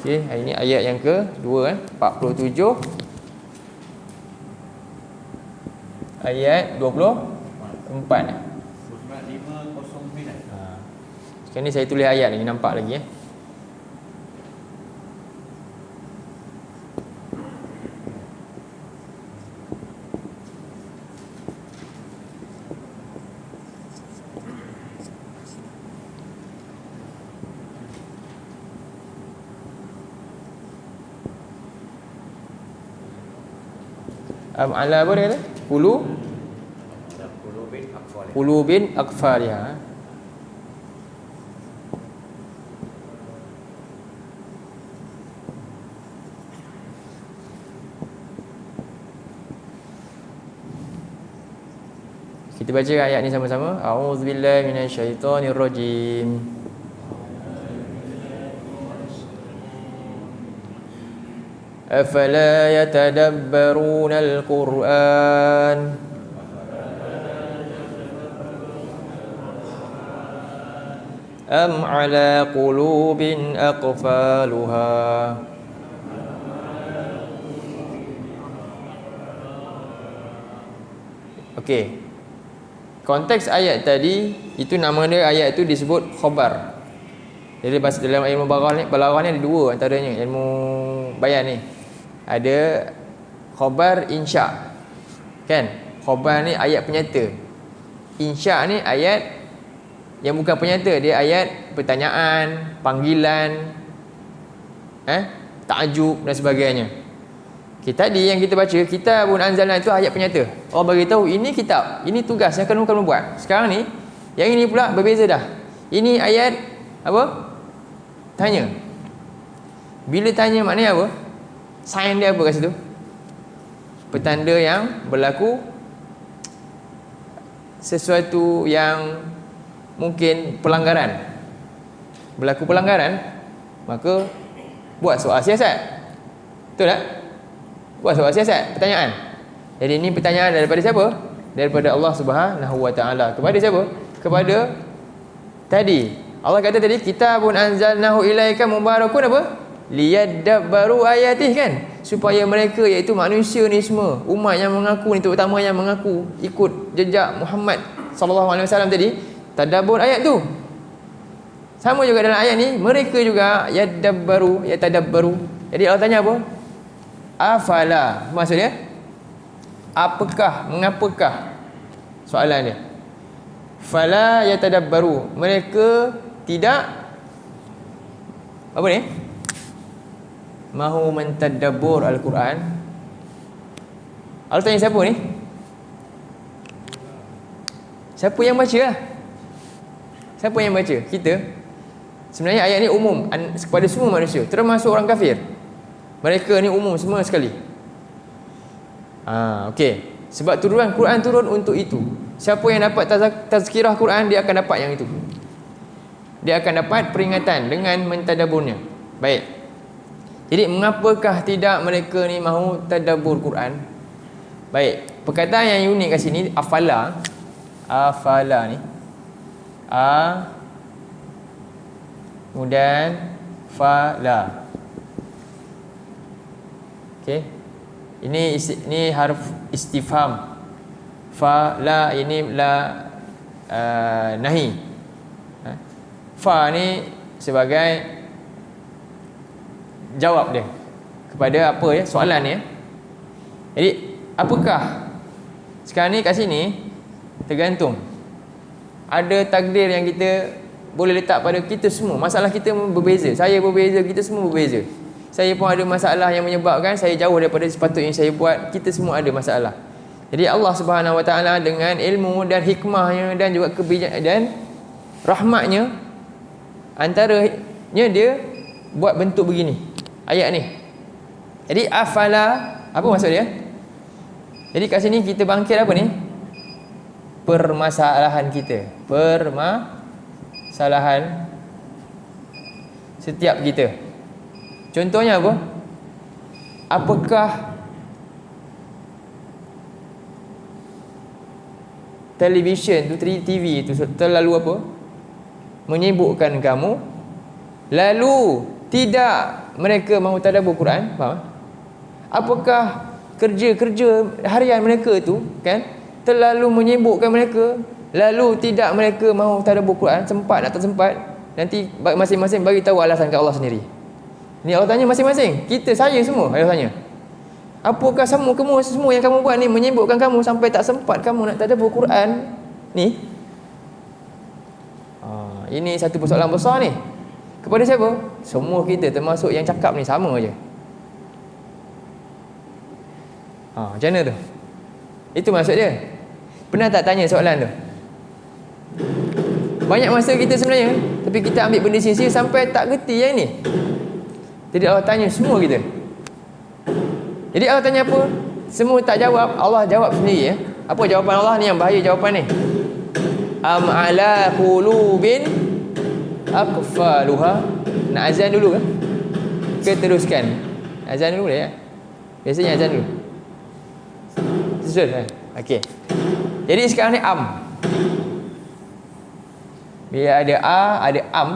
[SPEAKER 1] Okey, ini ayat yang kedua 47 ayat 24.
[SPEAKER 2] Surat 509.
[SPEAKER 1] Sekarang ni saya tulis ayat lagi, nampak lagi Ala apa dia kata? Qulubin aqfaliha. Kita baca ayat ni sama-sama. A'udzubillahi minasyaitonirrajim. Afala yatadabbaruna al-Qur'an am ala qulubin aqfaluha. Okey. Konteks ayat tadi itu nama dia, ayat itu disebut khabar. Jadi dalam ilmu balaghah ni ada dua antaranya, ilmu bayan ni. Ada khabar insya. Kan? Khabar ni ayat penyata. Insya ni ayat yang bukan penyata, dia ayat pertanyaan, panggilan, ta'jub dan sebagainya. Okay, tadi yang kita baca, kitabun anzalna itu ayat penyata. Allah bagi tahu ini kitab, ini tugas yang kamu buat. Sekarang ni, yang ini pula berbeza dah. Ini ayat apa? Tanya. Bila tanya maknanya apa? Sign dia apa kat situ? Petanda yang berlaku sesuatu yang mungkin pelanggaran. Berlaku pelanggaran, maka buat soal siasat. Betul tak? Buat soal siasat, pertanyaan. Jadi ini pertanyaan daripada siapa? Daripada Allah Subhanahu Wa Taala. Kepada siapa? Kepada tadi. Allah kata tadi, kitabun anzalnahu ilaika mubarakun apa? Liyadabbaru ayatih, kan? Supaya mereka, iaitu manusia ni semua, umat yang mengaku ni, terutama yang mengaku ikut jejak Muhammad sallallahu alaihi wasallam tadi, tadabbur ayat tu. Sama juga dalam ayat ni, mereka juga yatadabbaru. Jadi Allah tanya apa? Afala, maksudnya apakah, mengapakah, soalan dia. Fala yatadabbaru, mereka tidak apa ni? Mahu mentadabbur Al-Quran. Allah tanya siapa ni? Siapa yang baca lah? Siapa yang baca? Kita. Sebenarnya ayat ni umum kepada semua manusia, termasuk orang kafir. Mereka ni umum semua sekali. Okey. Sebab turunan Quran turun untuk itu. Siapa yang dapat tazkirah Quran, dia akan dapat yang itu. Dia akan dapat peringatan dengan mentadabburnya. Baik. Jadi mengapakah tidak mereka ni mahu tadabbur Quran? Baik. Perkataan yang unik kat sini, afala. Afala ni. Kemudian fala. Okey. Ini harf istifham. Fa la, ini la nahi. Fa ni sebagai jawab dia kepada apa ya, soalan ya. Jadi apakah sekarang ni kat sini tergantung. Ada takdir yang kita boleh letak pada kita semua. Masalah kita berbeza. Saya berbeza, kita semua berbeza. Saya pun ada masalah yang menyebabkan saya jauh daripada sepatutnya saya buat. Kita semua ada masalah. Jadi Allah Subhanahu Wa Taala dengan ilmu dan hikmahnya dan juga kebijakan dan rahmatnya, antaranya dia buat bentuk begini ayat ni. Jadi afala, apa maksud dia? Jadi kat sini kita bangkit apa ni? Permasalahan kita. Permasalahan setiap kita. Contohnya apa? Apakah televisyen tu, TV tu terlalu apa? Menyibukkan kamu, lalu tidak mereka mahu tadabbur Quran? Faham? Apakah kerja-kerja harian mereka tu, kan, terlalu menyibukkan mereka, lalu tidak mereka mahu tadabbur Quran? Sempat atau tak sempat? Nanti masing-masing bagi tahu alasan ke Allah sendiri. Ni Allah tanya masing-masing. Kita, saya semua Allah tanya. Apakah semua yang kamu buat ni menyibukkan kamu sampai tak sempat kamu nak tadabbur Quran ni? Ini satu persoalan besar ni. Kepada siapa? Semua kita, termasuk yang cakap ni, sama je. Macam mana tu? Itu maksud dia. Pernah tak tanya soalan tu? Banyak masa kita sebenarnya, tapi kita ambil benda sia-sia sampai tak gerti yang ni. Jadi Allah tanya semua kita. Jadi Allah tanya apa? Semua tak jawab, Allah jawab sendiri ya. Apa jawapan Allah ni yang bahaya jawapan ni? Am ala qulubin aqfaluha. Nak azan dulu ke? Ke teruskan? Azan dulu ya. Biasanya azan dulu. Susul kan? Okey. Jadi sekarang ni am. Bila ada a, ada am,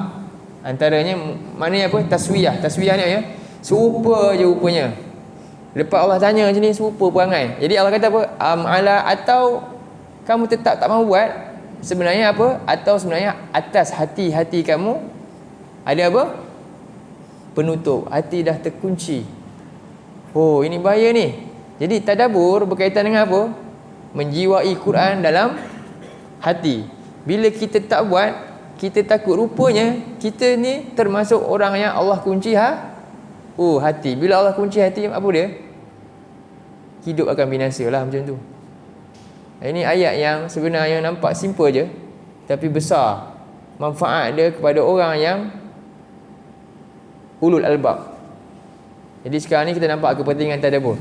[SPEAKER 1] antaranya maknanya apa? Taswiyah. Taswiyah ni ya. Serupa je rupanya. Lepas Allah tanya macam ni, serupa perangai. Jadi Allah kata apa? Am ala, atau kamu tetap tak mahu buat? Sebenarnya apa? Atau sebenarnya atas hati-hati kamu ada apa? Penutup. Hati dah terkunci. Oh, ini bahaya ni. Jadi tadabbur berkaitan dengan apa? Menjiwai Quran dalam hati. Bila kita tak buat, kita takut rupanya kita ni termasuk orang yang Allah kunci hati. Bila Allah kunci hati, apa dia? Hidup akan binasa lah macam tu. Ini ayat yang sebenarnya nampak simple je, tapi besar manfaat dia kepada orang yang ulul albab. Jadi sekarang ni kita nampak kepentingan tadabbur.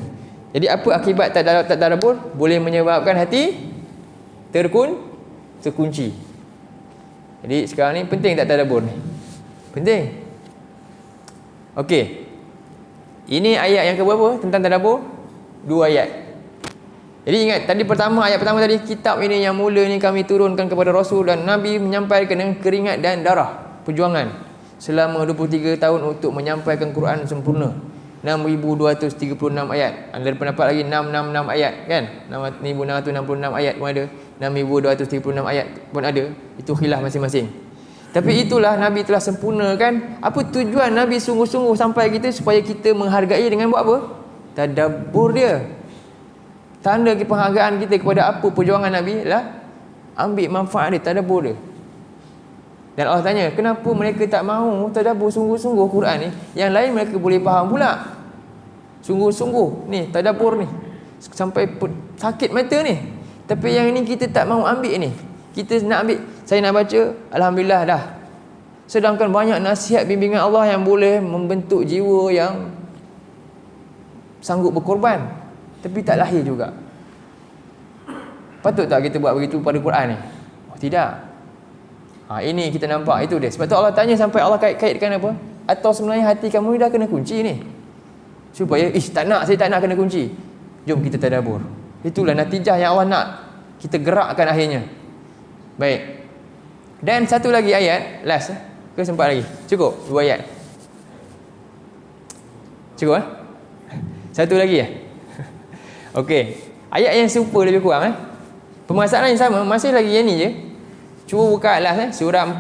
[SPEAKER 1] Jadi apa akibat tak tadabbur? Boleh menyebabkan hati terkunci. Jadi sekarang ni penting tak tadabbur ni? Penting. Okey. Ini ayat yang keberapa tentang tadabbur? 2 ayat. Jadi ingat tadi ayat pertama tadi, kitab ini yang mula ni kami turunkan kepada Rasul dan Nabi menyampaikan dengan keringat dan darah perjuangan selama 23 tahun untuk menyampaikan Quran sempurna. 6,236 ayat. Ada pendapat lagi 666 ayat kan? 6,666 ayat pun ada. 6,236 ayat pun ada. Itu khilaf masing-masing. Tapi itulah Nabi telah sempurnakan. Apa tujuan Nabi sungguh-sungguh sampai kita? Supaya kita menghargai dengan buat apa? Tadabbur dia. Tanda penghargaan kita kepada apa perjuangan Nabi lah ambil manfaat dia, tadabbur dia. Dan Allah tanya, kenapa mereka tak mahu tadabbur sungguh-sungguh Quran ni? Yang lain mereka boleh faham pula. Sungguh-sungguh ni tadabbur ni sampai sakit mata ni. Tapi yang ini kita tak mahu ambil ni. Kita nak ambil, saya nak baca, alhamdulillah dah. Sedangkan banyak nasihat bimbingan Allah yang boleh membentuk jiwa yang sanggup berkorban, tapi tak lahir juga. Patut tak kita buat begitu pada Quran ni? Oh, tidak. Ini kita nampak itu dia. Sebab tu Allah tanya sampai Allah kaitkan apa? Atau sebenarnya hati kamu dah kena kunci ni. Supaya saya tak nak kena kunci. Jom kita tadabbur. Itulah natijah yang Allah nak kita gerakkan akhirnya. Baik. Dan satu lagi ayat last ke sempat lagi? Cukup 2 ayat. Cukup Satu lagi Okey. Ayat yang serupa lebih kurang Permasalahan yang sama, masih lagi yang ni je. Cuba buka last surah 4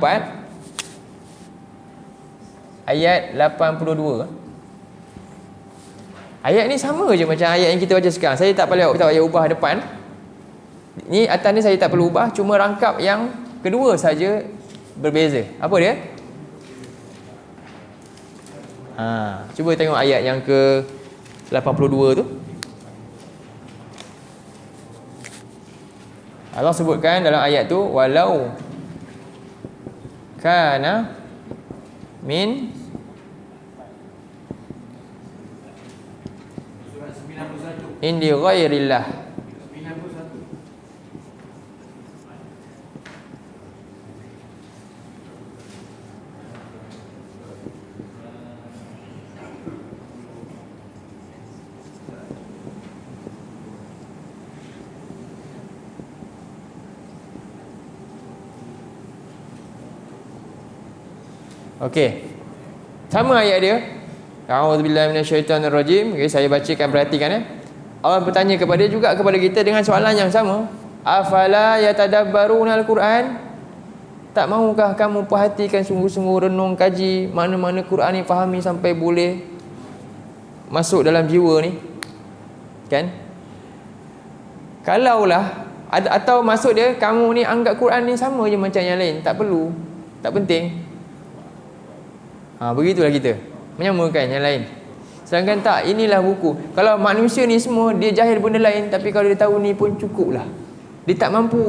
[SPEAKER 1] ayat 82. Ayat ni sama je macam ayat yang kita baca sekarang. Saya tak payah ubah depan. Ni atas ni saya tak perlu ubah, cuma rangkap yang kedua saja berbeza. Apa dia? Cuba tengok ayat yang ke 82 tu. Allah sebutkan dalam ayat tu, walau kana min indi ghairillah. Okey. Sama ayat dia. A'udzubillahi minasyaitonirrajim. Okey, saya bacakan, perhatikan Allah bertanya kepada kita dengan soalan yang sama. Afala yatadabbaruna al-Quran? Tak mahukah kamu perhatikan sungguh-sungguh, renung, kaji mana-mana Quran ni, fahami sampai boleh masuk dalam jiwa ni? Kan? Kalaulah atau maksud dia kamu ni anggap Quran ni sama je macam yang lain, tak perlu, tak penting. Begitulah kita menyamakan yang lain. Sedangkan tak, inilah buku. Kalau manusia ni semua dia jahil benda lain, tapi kalau dia tahu ni pun cukup lah. Dia tak mampu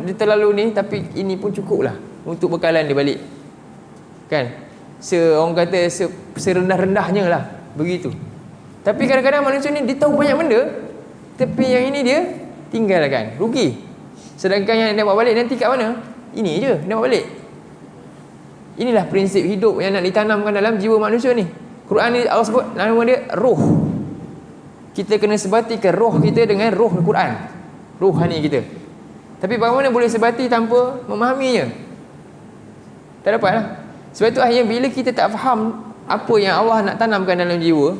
[SPEAKER 1] dia terlalu ni, tapi ini pun cukup lah untuk bekalan dia balik. Kan? Orang kata serendah-rendahnya lah, begitu. Tapi kadang-kadang manusia ni dia tahu banyak benda, tapi yang ini dia tinggalkan, rugi. Sedangkan yang dia bawa balik nanti kat mana? Ini je dia bawa balik. Inilah prinsip hidup yang nak ditanamkan dalam jiwa manusia ni. Quran ni Allah sebut nama dia roh. Kita kena sebatikan roh kita dengan roh Quran, rohani kita. Tapi bagaimana boleh sebati tanpa memahaminya? Tak dapat lah. Sebab itu akhirnya bila kita tak faham apa yang Allah nak tanamkan dalam jiwa,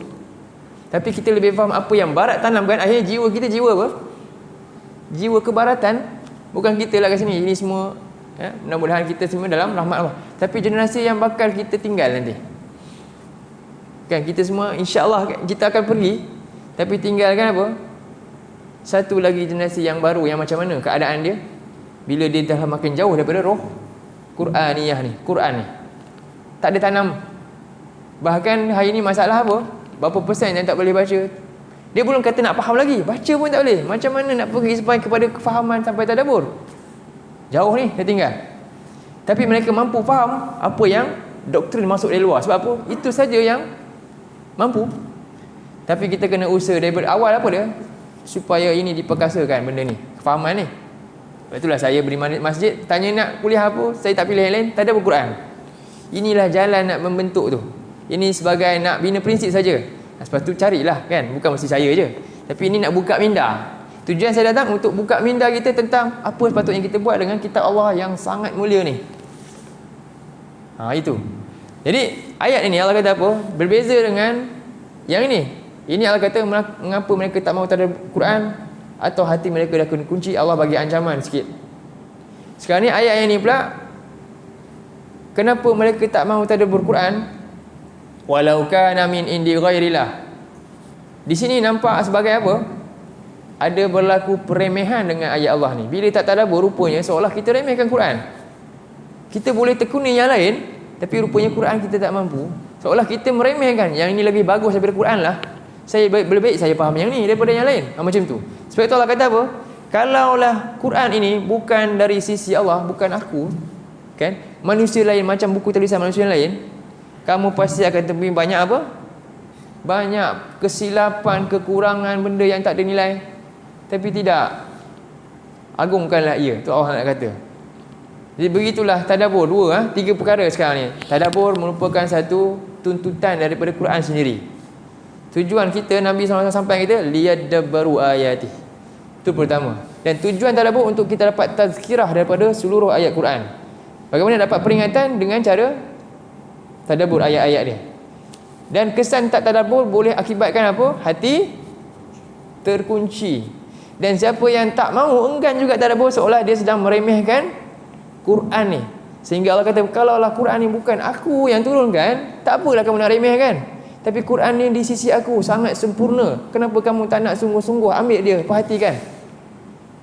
[SPEAKER 1] tapi kita lebih faham apa yang barat tanamkan, akhirnya jiwa kita jiwa apa? Jiwa kebaratan. Bukan kita lah kat sini. Ini semua mudah-mudahan kita semua dalam rahmat Allah. Tapi generasi yang bakal kita tinggal nanti, kan, kita semua insya-Allah kita akan pergi, tapi tinggalkan apa? Satu lagi generasi yang baru, yang macam mana keadaan dia bila dia dah makin jauh daripada roh Quraniyah ni, Quran ni tak ada tanam. Bahkan hari ni masalah apa? Berapa persen yang tak boleh baca? Dia belum kata nak faham lagi, baca pun tak boleh. Macam mana nak pergi sampai kepada kefahaman sampai tadabbur? Jauh ni dah tinggal. Tapi mereka mampu faham apa yang doktrin masuk dari luar. Sebab apa? Itu saja yang mampu. Tapi kita kena usaha daripada awal apa dia? Supaya ini diperkasakan benda ni, kefahaman ni. Itulah saya beri masjid, tanya nak kuliah apa, saya tak pilih yang lain, tadabbur Quran. Inilah jalan nak membentuk tu. Ini sebagai nak bina prinsip saja. Lepas tu carilah, kan, bukan mesti saya je. Tapi ini nak buka minda. Tujuan saya datang untuk buka minda kita tentang apa sepatutnya kita buat dengan kitab Allah yang sangat mulia ni. Itu. Jadi ayat ini Allah kata apa? Berbeza dengan yang ini. Ini Allah kata mengapa mereka tak mahu tadabbur Quran, atau hati mereka dah kena kunci. Allah bagi ancaman sikit. Sekarang ni ayat yang ni pula, kenapa mereka tak mahu tadabbur Quran? Walau kana min indi ghairillah. Di sini nampak sebagai apa? Ada berlaku peremehan dengan ayat Allah ni. Bila tak tadabbur, rupanya seolah kita remehkan Quran. Kita boleh tekuni yang lain, tapi rupanya Quran kita tak mampu. Seolah kita meremehkan, yang ini lebih bagus daripada Quran lah. Lebih baik saya faham yang ni daripada yang lain. Macam tu. Sebab itu Allah kata apa? Kalaulah Quran ini bukan dari sisi Allah, bukan aku, kan, manusia lain, macam buku tulisan manusia lain, kamu pasti akan temui banyak apa? Banyak kesilapan, kekurangan, benda yang tak ada nilai. Tapi tidak. Agungkanlah ia. Tu Allah nak kata. Jadi begitulah tadabbur. Tiga perkara sekarang ni. Tadabbur merupakan satu tuntutan daripada Quran sendiri. Tujuan kita, Nabi SAW sampai kita, liyadabbaru ayati. Itu pertama. Dan tujuan tadabbur untuk kita dapat tazkirah daripada seluruh ayat Quran. Bagaimana dapat peringatan? Dengan cara tadabbur ayat-ayat dia. Dan kesan tak tadabbur boleh akibatkan apa? Hati terkunci. Dan siapa yang tak mahu, enggan juga tadabbur, seolah dia sedang meremehkan Quran ni. Sehingga Allah kata, kalaulah Quran ni bukan aku yang turunkan, tak apalah kamu nak remehkan. Tapi Quran ni di sisi aku sangat sempurna. Kenapa kamu tak nak sungguh-sungguh ambil dia, perhatikan?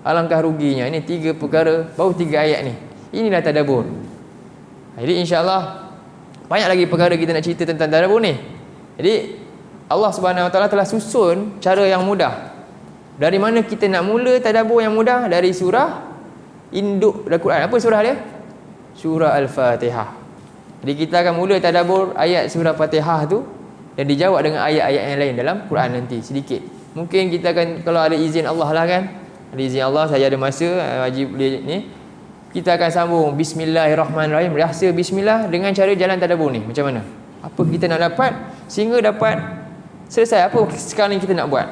[SPEAKER 1] Alangkah ruginya. Ini tiga perkara, baru tiga ayat ni. Inilah tadabbur. Jadi insya-Allah banyak lagi perkara kita nak cerita tentang tadabbur ni. Jadi Allah Subhanahu Wa Taala telah susun cara yang mudah. Dari mana kita nak mula tadabbur yang mudah? Dari surah induk Al-Quran. Apa surah dia? Surah Al-Fatihah. Jadi kita akan mula tadabbur ayat surah Fatihah tu, dan dijawab dengan ayat-ayat yang lain dalam Quran nanti sedikit. Mungkin kita akan, kalau ada izin Allah lah, kan, ada izin Allah, saya ada masa wajib boleh ni, kita akan sambung Bismillahirrahmanirrahim, rahsia Bismillah dengan cara jalan tadabbur ni. Macam mana? Apa kita nak dapat sehingga dapat selesai apa sekarang ni kita nak buat.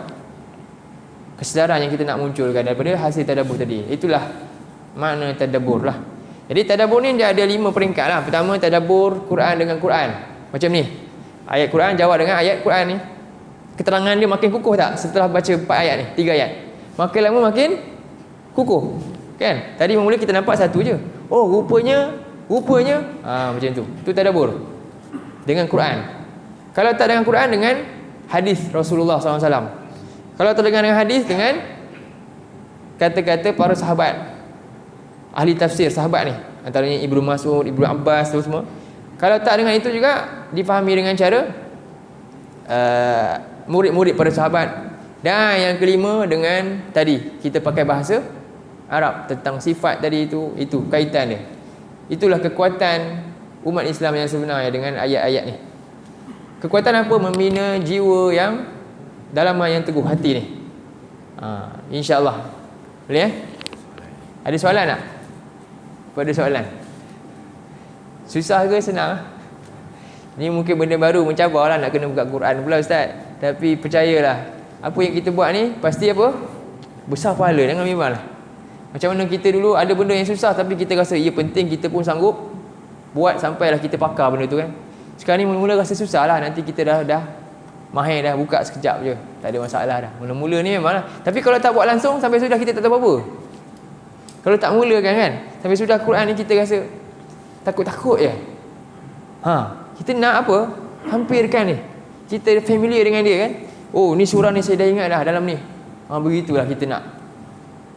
[SPEAKER 1] Kesedaran yang kita nak munculkan daripada hasil tadabbur tadi. Itulah makna tadabbur lah. Jadi tadabbur ni dia ada 5 peringkat lah. Pertama, tadabbur Quran dengan Quran. Macam ni. Ayat Quran jawab dengan ayat Quran ni. Keterangan dia makin kukuh tak setelah baca 4 ayat ni, 3 ayat? Makin lama makin kukuh. Kan? Tadi mula kita nampak satu je. Oh, rupanya macam tu. Tu tadabbur dengan Quran. Kalau tak dengan Quran, dengan hadis Rasulullah SAW. Kalau tak dengan hadis, dengan kata-kata para sahabat, ahli tafsir sahabat ni, antaranya Ibnu Mas'ud, Ibnu Abbas, tu semua. Kalau tak dengan itu juga difahami dengan cara murid-murid para sahabat. Dan yang kelima dengan tadi kita pakai bahasa Arab tentang sifat tadi itu kaitan dia. Itulah kekuatan umat Islam yang sebenarnya dengan ayat-ayat ni. Kekuatan apa? Membina jiwa yang dalaman yang teguh hati ni. InsyaAllah. Boleh Ada soalan tak? Ada soalan? Susah ke senang? Ni mungkin benda baru, mencabar lah nak kena buka Quran pula Ustaz. Tapi percayalah, apa yang kita buat ni pasti apa? Besar pahala, jangan bimbang lah. Macam mana kita dulu ada benda yang susah tapi kita rasa ia penting, kita pun sanggup buat sampailah kita pakar benda tu kan. Sekarang ni mula-mula rasa susah lah, nanti kita dah mahir dah, buka sekejap je, tak ada masalah dah. Mula-mula ni memang lah. Tapi kalau tak buat langsung sampai sudah kita tak tahu apa-apa. Kalau tak mulakan kan, sampai sudah Quran ni kita rasa takut-takut je. Kita nak apa? Hampirkan ni. Kita familiar dengan dia kan. Oh, ni surah ni saya dah ingat dah dalam ni. Begitulah kita nak.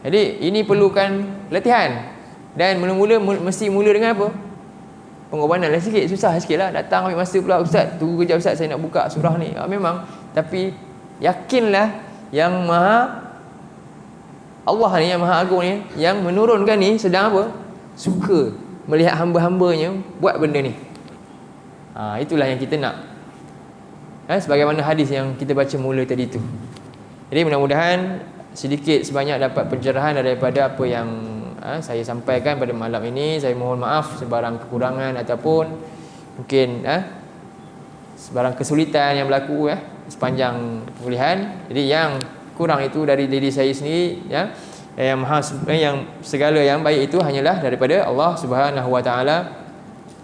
[SPEAKER 1] Jadi ini perlukan latihan. Dan mula-mula mesti mula dengan apa? Pengorbanan lah sikit, susah sikit lah. Datang ambil masa pula, Ustaz, tunggu kejap Ustaz, saya nak buka surah ni. Memang, tapi yakinlah yang maha Allah ni, yang maha agung ni, yang menurunkan ni sedang apa? Suka melihat hamba-hambanya buat benda ni. Itulah yang kita nak. Sebagaimana hadis yang kita baca mula tadi tu. Jadi mudah-mudahan sedikit sebanyak dapat pencerahan daripada apa yang saya sampaikan pada malam ini. Saya mohon maaf sebarang kekurangan ataupun mungkin sebarang kesulitan yang berlaku sepanjang kuliahan. Jadi yang kurang itu dari diri saya sendiri yang segala yang baik itu hanyalah daripada Allah Subhanahu Wa Taala.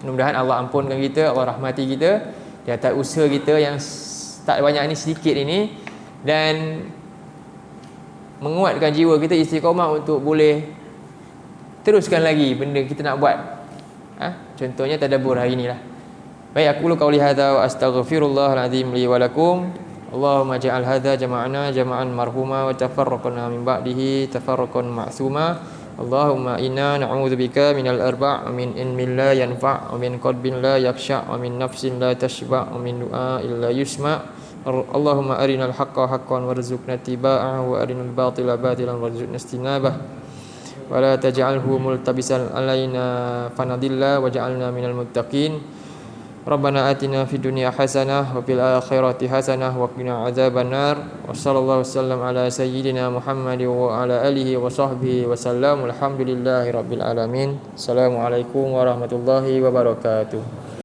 [SPEAKER 1] Mudah-mudahan Allah ampunkan kita, Allah rahmati kita di atas usaha kita yang tak banyak ini, sedikit ini, dan menguatkan jiwa kita istiqamah untuk boleh teruskan lagi benda kita nak buat. Contohnya tadabbur hari inilah. Baik, aku qauli hadza wa astaghfirullahal azim li wa lakum. Allahumma ja'al hadza jama'ana jama'an marhuma wa tafarraqna min ba'dihi tafarraqan ma'suma. Allahumma inna na'udzubika minal arba' min ilmin la yanfa' wa min qalbin la yakhsha' wa min nafsin la tashba' wa min du'a illa yusma'. Allahumma arinal haqqa haqqan warzuqna tiba'ahu wa arinal batila batilan warzuqna istinabah. Wa la taj'alhu multabisan alaina fanadilla waj'alna minal muttaqin. Rabbana atina fid dunya hasanah wa fil akhirati hasanah wa qina adzabannar. Wa sallallahu wasallam ala sayyidina Muhammad wa ala alihi wa sahbihi wa sallam. Alhamdulillahirabbil alamin. Assalamualaikum warahmatullahi wabarakatuh.